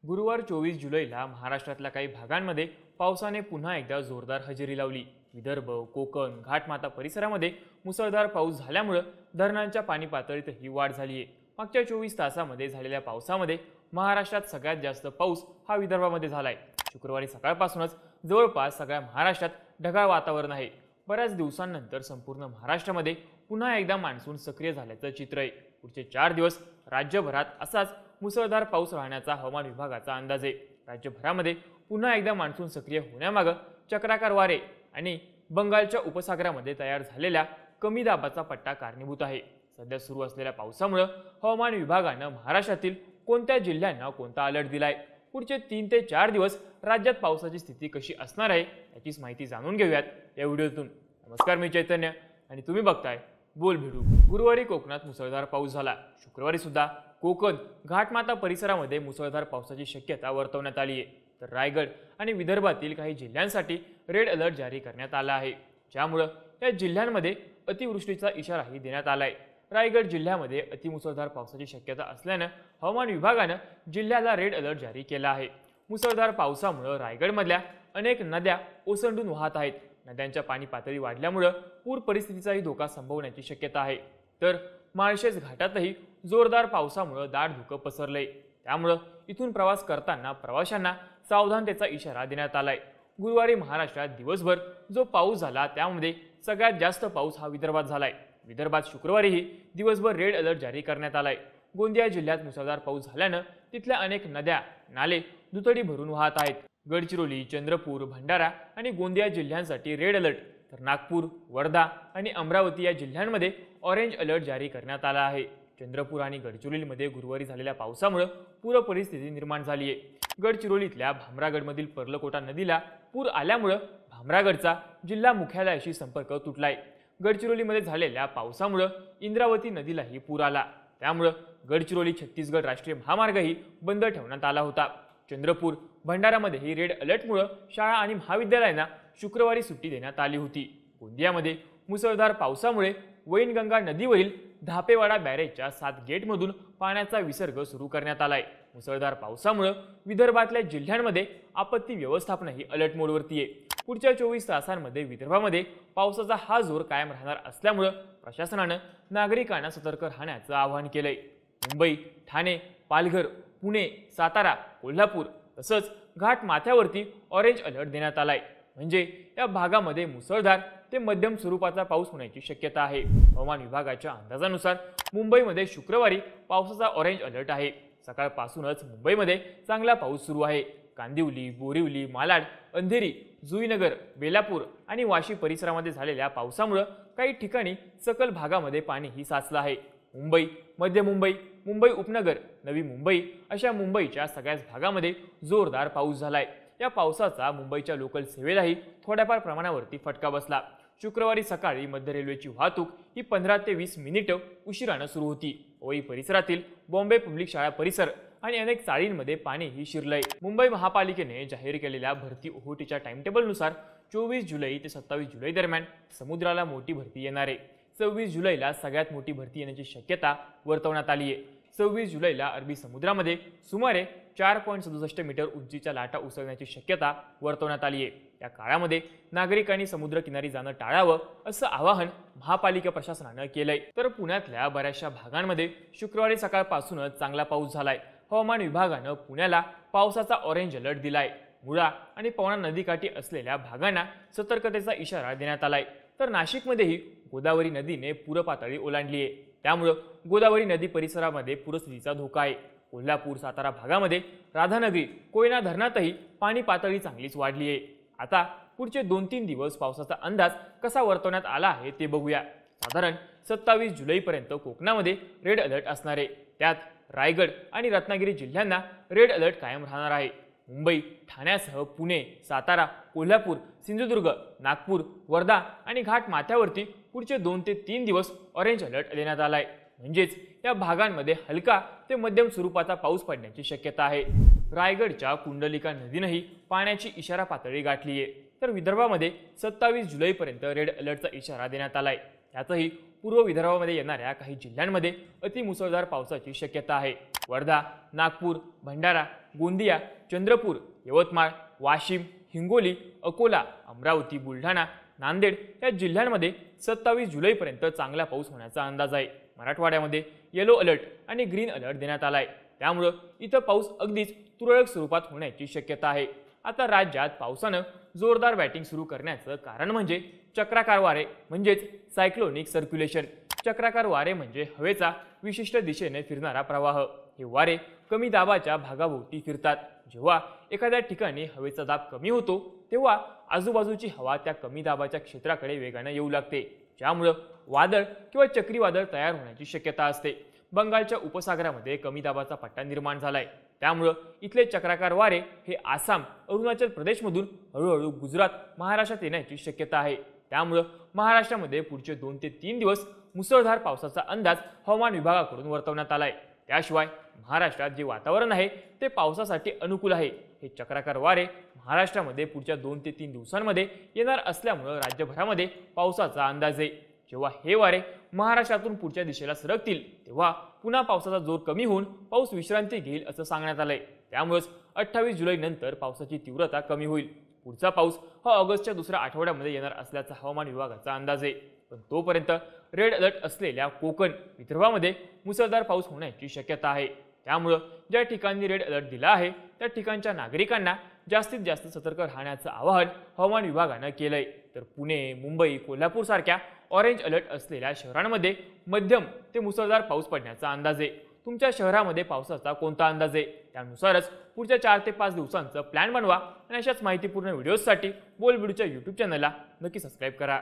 गुरुवार 24 जुलैला महाराष्ट्रातल्या काही भागांमध्ये पावसाने पुन्हा एकदा जोरदार हजेरी लावली। विदर्भ, कोकण, घाटमाता परिसरामध्ये मुसळधार पाऊस झाल्यामुळे धरणांच्या पाणी पातळीतही वाढ झाली आहे। मागच्या 24 तासांमध्ये झालेल्या पावसामध्ये महाराष्ट्रात सगळ्यात जास्त पाऊस हा विदर्भामध्ये झालाय। शुक्रवारी सकाळपासूनच जवळपास सगळ्या महाराष्ट्रात ढगाळ वातावरण आहे। बऱ्याच दिवसांनंतर संपूर्ण महाराष्ट्रामध्ये पुन्हा एकदा मान्सून सक्रिय झाल्याचं चित्र आहे। पुढचे 4 दिवस राज्यभरात असाच मुसळधार पाऊस राहण्याचा हवामान विभागाचा अंदाज आहे। राज्यभरामध्ये पुन्हा एकदा मान्सून सक्रिय होण्यामागे चक्राकार वारे आणि बंगालच्या उपसागरामध्ये तयार झालेल्या कमी दाबाचा पट्टा कारणीभूत आहे। सध्या सुरू असलेल्या पावसामुळे हवामान विभागाने महाराष्ट्रातील कोणत्या जिल्ह्यांना कोणता अलर्ट दिलाय, पुढचे 3 ते 4 दिवस राज्यात पावसाची स्थिती कशी असणार आहे याचीच माहिती जाणून घेऊयात या व्हिडिओतून। नमस्कार, मी चैतन्य आणि तुम्ही बघताय बोल भिडू। गुरुवारी कोकणात मुसळधार पाऊस झाला। शुक्रवारी सुद्धा कोकण, घाटमाता परिसरामध्ये मुसळधार पावसाची शक्यता वर्तवण्यात आली आहे। तर रायगड आणि विदर्भातील काही जिल्ह्यांसाठी रेड अलर्ट जारी करण्यात आला आहे, ज्यामुळे या जिल्ह्यांमध्ये अतिवृष्टीचा इशाराही देण्यात आला आहे। रायगड जिल्ह्यामध्ये अतिमुसळधार पावसाची शक्यता असल्याने हवामान विभागाने जिल्ह्याला रेड अलर्ट जारी केला आहे। मुसळधार पावसामुळे रायगडमधल्या अनेक नद्या ओसंडून वाहत आहेत। नद्यांच्या पाणी पातळी वाढल्यामुळे पूर परिस्थितीचाही धोका संभवण्याची शक्यता आहे। तर माळशेज घाटातही जोरदार पावसामुळे दाट धुकं पसरलंय, त्यामुळे इथून प्रवास करताना प्रवाशांना सावधानतेचा इशारा देण्यात आलाय। गुरुवारी महाराष्ट्रात दिवसभर जो पाऊस झाला त्यामध्ये सगळ्यात जास्त पाऊस हा विदर्भात झालाय। विदर्भात शुक्रवारीही दिवसभर रेड अलर्ट जारी करण्यात आलाय। गोंदिया जिल्ह्यात मुसळधार पाऊस झाल्याने तिथल्या अनेक नद्या, नाले दुथडी भरून वाहत आहेत। गडचिरोली, चंद्रपूर, भंडारा आणि गोंदिया जिल्ह्यांसाठी रेड अलर्ट, तर नागपूर, वर्धा आणि अमरावती या जिल्ह्यांमध्ये ऑरेंज अलर्ट जारी करण्यात आला आहे। चंद्रपूर आणि गडचिरोलीमध्ये गुरुवारी झालेल्या पावसामुळे पूर परिस्थिती निर्माण झाली आहे। गडचिरोलीतल्या भामरागडमधील पर्लकोटा नदीला पूर आल्यामुळे भामरागडचा जिल्हा मुख्यालयाशी संपर्क तुटलाय। गडचिरोलीमध्ये झालेल्या पावसामुळे इंद्रावती नदीलाही पूर आला, त्यामुळे गडचिरोली छत्तीसगड राष्ट्रीय महामार्गही बंद ठेवण्यात आला होता। चंद्रपूर, भंडारामध्येही रेड अलर्टमुळे शाळा आणि महाविद्यालयांना शुक्रवारी सुट्टी देण्यात आली होती। गोंदियामध्ये मुसळधार पावसामुळे वैनगंगा नदीवरील धापेवाडा बॅरेजच्या 7 गेटमधून पाण्याचा विसर्ग सुरू करण्यात आलाय। मुसळधार पावसामुळे विदर्भातल्या जिल्ह्यांमध्ये आपत्ती व्यवस्थापनही अलर्ट मोडवरती आहे। पुढच्या 24 तासांमध्ये विदर्भामध्ये पावसाचा हा जोर कायम राहणार असल्यामुळे प्रशासनाने नागरिकांना सतर्क राहण्याचं आवाहन केलंय। मुंबई, ठाणे, पालघर, पुणे, सातारा, कोल्हापूर तसंच घाट माथ्यावरती ऑरेंज अलर्ट देण्यात आलाय, म्हणजे या भागामध्ये मुसळधार ते मध्यम स्वरूपाचा पाऊस होण्याची शक्यता आहे। हवामान विभागाच्या अंदाजानुसार मुंबईमध्ये शुक्रवारी पावसाचा ऑरेंज अलर्ट आहे। सकाळपासूनच मुंबईमध्ये चांगला पाऊस सुरू आहे। कांदिवली, बोरिवली, मालाड, अंधेरी, जुईनगर, बेलापूर आणि वाशी परिसरामध्ये झालेल्या पावसामुळे काही ठिकाणी सकल भागामध्ये पाणीही साचलं आहे। मुंबई, मध्य मुंबई, मुंबई उपनगर, नवी मुंबई अशा मुंबईच्या सगळ्याच भागामध्ये जोरदार पाऊस झालाय। या पावसाचा मुंबईच्या लोकल सेवेलाही थोड्याफार प्रमाणावरती फटका बसला। शुक्रवारी सकाळी मध्य रेल्वेची वाहतूक ही 15 ते 20 मिनिटं उशिराने सुरू होती। वई परिसरातील बॉम्बे पब्लिक शाळा परिसर आणि अनेक चाळींमध्ये पाणीही शिरलंय। मुंबई महापालिकेने जाहीर केलेल्या भरती ओहोटीच्या टाइमटेबलनुसार 24 जुलै ते 27 जुलै दरम्यान समुद्राला मोठी भरती येणार आहे। 26 जुलैला सगळ्यात मोठी भरती येण्याची शक्यता वर्तवण्यात आली आहे। 26 जुलैला अरबी समुद्रामध्ये सुमारे 4.67 मीटर उंचीच्या लाटा उसळण्याची शक्यता वर्तवण्यात आली आहे। या काळामध्ये नागरिकांनी समुद्रकिनारी जाणं टाळावं असं आवाहन महापालिका प्रशासनानं केलंय। तर पुण्यातल्या बऱ्याचशा भागांमध्ये शुक्रवारी सकाळपासूनच चांगला पाऊस झालाय। हवामान विभागानं पुण्याला पावसाचा ऑरेंज अलर्ट दिलाय। मुळा आणि पवना नदीकाठी असलेल्या भागांना सतर्कतेचा इशारा देण्यात आलाय। तर नाशिकमध्येही गोदावरी नदीने पूरपातळी ओलांडली आहे, त्यामुळे गोदावरी नदी परिसरामध्ये पूरस्थितीचा धोका आहे। कोल्हापूर, सातारा भागामध्ये राधानगरी, कोयना धरणातही पाणी पातळी चांगलीच वाढली आहे। आता पुढचे 2-3 दिवस पावसाचा अंदाज कसा वर्तवण्यात आला आहे ते बघूया। साधारण 27 जुलैपर्यंत कोकणामध्ये रेड अलर्ट असणार आहे। त्यात रायगड आणि रत्नागिरी जिल्ह्यांना रेड अलर्ट कायम राहणार आहे। मुंबई, ठाण्यासह पुणे, सातारा, कोल्हापूर, सिंधुदुर्ग, नागपूर, वर्धा आणि घाट माथ्यावरती पुढचे 2 ते 3 दिवस ऑरेंज अलर्ट देण्यात आलाय, म्हणजेच या भागांमध्ये हलका ते मध्यम स्वरूपाचा पाऊस पडण्याची शक्यता आहे। रायगडच्या कुंडलिका नदीनेही पाण्याची इशारा पातळी गाठली आहे। तर विदर्भामध्ये 27 जुलैपर्यंत रेड अलर्टचा इशारा देण्यात आलाय। यातही पूर्व विदर्भामध्ये येणाऱ्या काही जिल्ह्यांमध्ये अतिमुसळधार पावसाची शक्यता आहे। वर्धा, नागपूर, भंडारा, गोंदिया, चंद्रपूर, यवतमाळ, वाशिम, हिंगोली, अकोला, अमरावती, बुलढाणा, नांदेड या जिल्ह्यांमध्ये 27 जुलैपर्यंत चांगला पाऊस होण्याचा अंदाज आहे। मराठवाड्यामध्ये येलो अलर्ट आणि ग्रीन अलर्ट देण्यात आलाय, त्यामुळे इथं पाऊस अगदीच तुरळक स्वरूपात होण्याची शक्यता आहे। आता राज्यात पावसानं जोरदार बॅटिंग सुरू करण्याचं कारण म्हणजे चक्राकार वारे म्हणजेच सायक्लोनिक सर्क्युलेशन। चक्राकार वारे म्हणजे हवेचा विशिष्ट दिशेने फिरणारा प्रवाह। हे वारे कमी दाबाच्या भागाभोवती फिरतात। जेव्हा एखाद्या ठिकाणी हवेचा दाब कमी होतो तेव्हा आजूबाजूची हवा त्या कमी दाबाच्या क्षेत्राकडे वेगाने येऊ लागते, ज्यामुळे वादळ किंवा चक्रीवादळ तयार होण्याची शक्यता असते। बंगालच्या उपसागरामध्ये कमी दाबाचा पट्टा निर्माण झालाय, त्यामुळे इथले चक्राकार वारे हे आसाम, अरुणाचल प्रदेशमधून हळूहळू गुजरात, महाराष्ट्रात येण्याची शक्यता आहे। त्यामुळे महाराष्ट्रामध्ये पुढचे 2 ते 3 दिवस मुसळधार पावसाचा अंदाज हवामान विभागाकडून वर्तवण्यात आलाय। त्याशिवाय महाराष्ट्रात जे वातावरण आहे ते पावसासाठी अनुकूल आहे। हे चक्राकार वारे महाराष्ट्रामध्ये पुढच्या 2 ते 3 दिवसांमध्ये येणार असल्यामुळे राज्यभरामध्ये पावसाचा अंदाज आहे। जेव्हा हे वारे महाराष्ट्रातून पुढच्या दिशेला सरकतील तेव्हा पुन्हा पावसाचा जोर कमी होऊन पाऊस विश्रांती घेईल असं सांगण्यात आलंय। त्यामुळेच 28 जुलै नंतर पावसाची तीव्रता कमी होईल। पुढचा पाऊस हा ऑगस्टच्या दुसऱ्या आठवड्यामध्ये येणार असल्याचा हवामान विभागाचा अंदाज आहे। पण तोपर्यंत रेड अलर्ट असलेल्या कोकण, विदर्भामध्ये मुसळधार पाऊस होण्याची शक्यता आहे। त्यामुळे ज्या ठिकाणी रेड अलर्ट दिला आहे त्या ठिकाणच्या नागरिकांना जास्तीत जास्त सतर्क राहण्याचं आवाहन हवामान विभागानं केलंय। तर पुणे, मुंबई, कोल्हापूर सारख्या ऑरेंज अलर्ट असलेल्या शहरांमध्ये मध्यम ते मुसळधार पाऊस पडण्याचा अंदाज आहे। तुमच्या शहरामध्ये पावसाचा कोणता अंदाज आहे त्यानुसारच पुढच्या 4 ते 5 दिवसांचा प्लॅन बनवा आणि अशाच माहितीपूर्ण व्हिडिओजसाठी बोलबिडूच्या YouTube चॅनलला नक्की सबस्क्राईब करा।